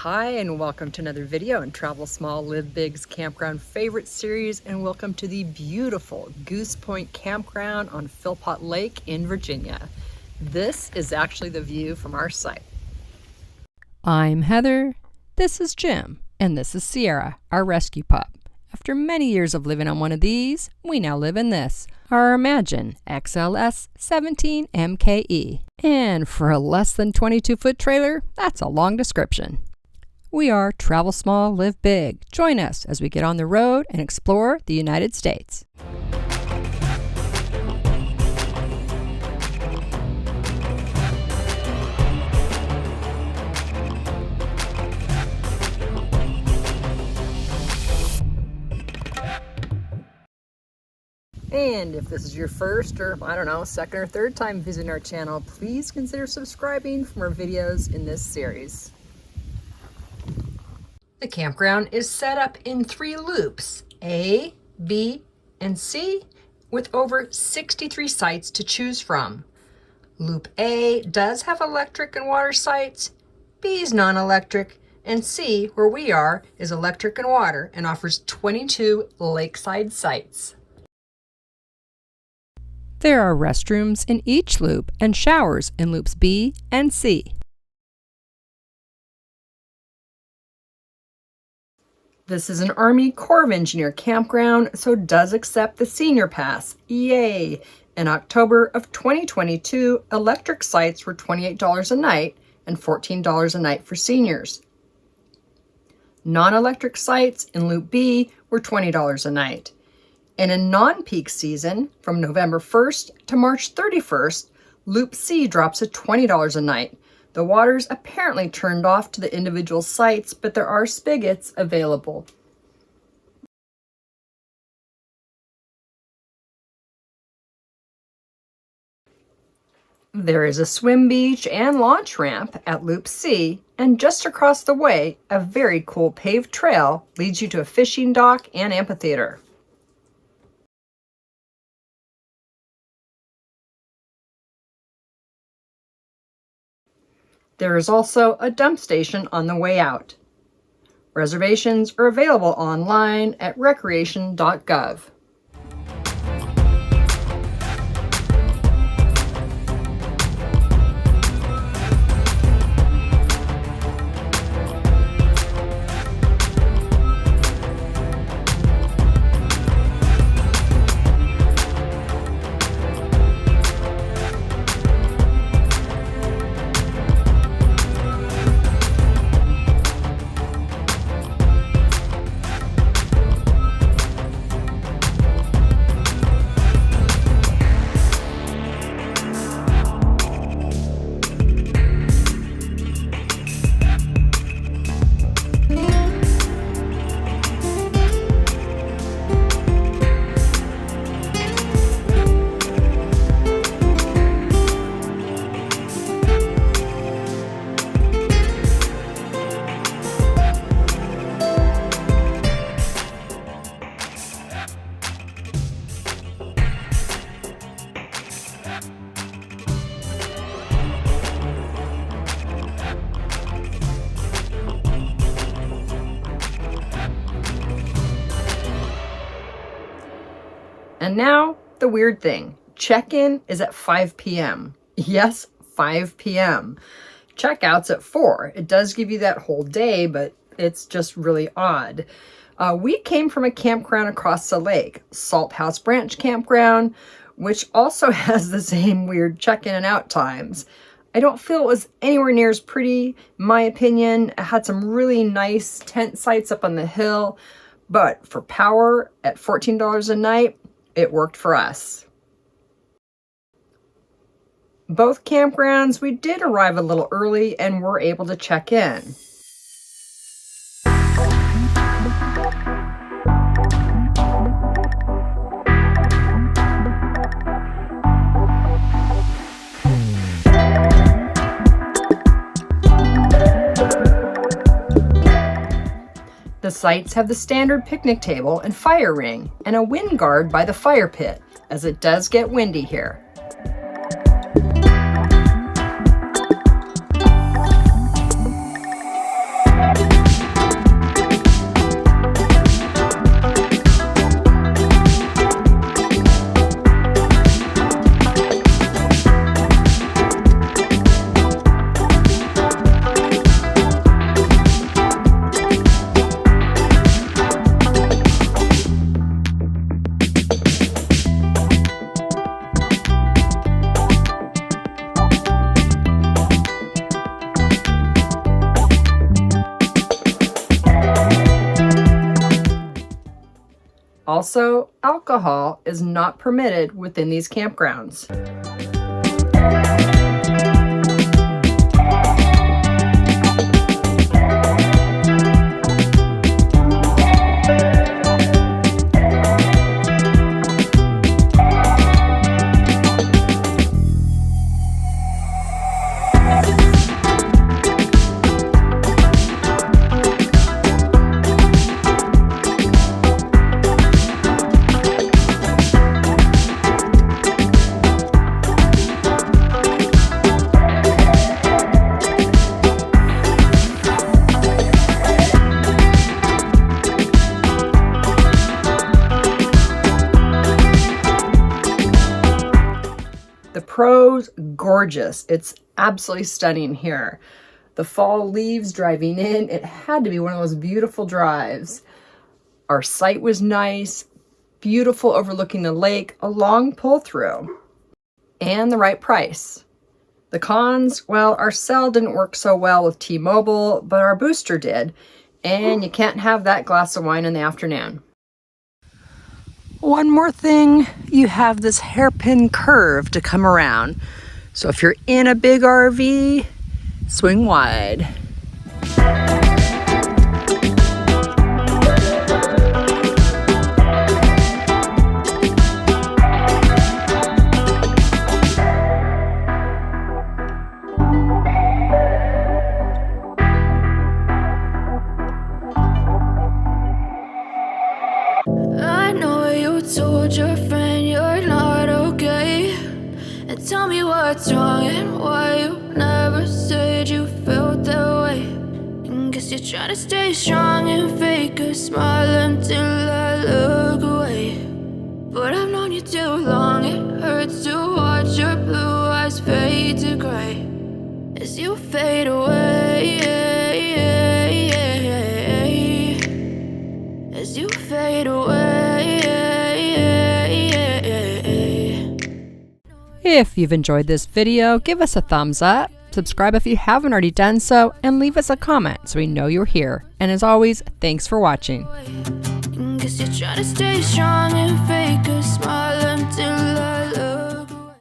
Hi, and welcome to another video in Travel Small, Live Big's Campground Favorite Series, and welcome to the beautiful Goose Point Campground on Philpott Lake in Virginia. This is actually the view from our site. I'm Heather, this is Jim, and this is Sierra, our rescue pup. After many years of living on one of these, we now live in this, our Imagine XLS 17 MKE. And for a less than 22-foot trailer, that's a long description. We are Travel Small, Live Big. Join us as we get on the road and explore the United States. And if this is your first or, second or third time visiting our channel, please consider subscribing for more videos in this series. The campground is set up in 3 loops, A, B, and C, with over 63 sites to choose from. Loop A does have electric and water sites, B is non-electric, and C, where we are, is electric and water and offers 22 lakeside sites. There are restrooms in each loop and showers in loops B and C. This is an Army Corps of Engineers campground, so it does accept the Senior Pass. Yay! In October of 2022, electric sites were $28 a night and $14 a night for seniors. Non-electric sites in Loop B were $20 a night. And in non-peak season, from November 1st to March 31st, Loop C drops at $20 a night. The water's apparently turned off to the individual sites, but there are spigots available. There is a swim beach and launch ramp at Loop C, and just across the way, a very cool paved trail leads you to a fishing dock and amphitheater. There is also a dump station on the way out. Reservations are available online at recreation.gov. And now, the weird thing. Check-in is at 5 p.m. Yes, 5 p.m. Checkout's at 4. It does give you that whole day, but it's just really odd. We came from a campground across the lake, Salt House Branch Campground, which also has the same weird check-in and out times. I don't feel it was anywhere near as pretty, in my opinion. It had some really nice tent sites up on the hill, but for power at $14 a night, it worked for us. Both campgrounds, we did arrive a little early and were able to check in. The sites have the standard picnic table and fire ring and a wind guard by the fire pit, as it does get windy here. Also, alcohol is not permitted within these campgrounds. The Pro's gorgeous. It's absolutely stunning here. The fall leaves driving in, it had to be one of those beautiful drives. Our site was nice, beautiful overlooking the lake, a long pull through, and the right price. The cons, well, our cell didn't work so well with T-Mobile, but our booster did, and you can't have that glass of wine in the afternoon. One more thing, you have this hairpin curve to come around. So if you're in a big RV, swing wide. I know you told your friend you're not okay, and tell me what's wrong and why you never said you felt that way. And guess you're trying to stay strong and fake a smile until I look away. But I've known you too long, it hurts to watch your blue eyes fade to gray as you fade away, as you fade away. If you've enjoyed this video, give us a thumbs up, subscribe if you haven't already done so, and leave us a comment so we know you're here. And as always, thanks for watching. Guess you're trying to stay strong and fake a smile until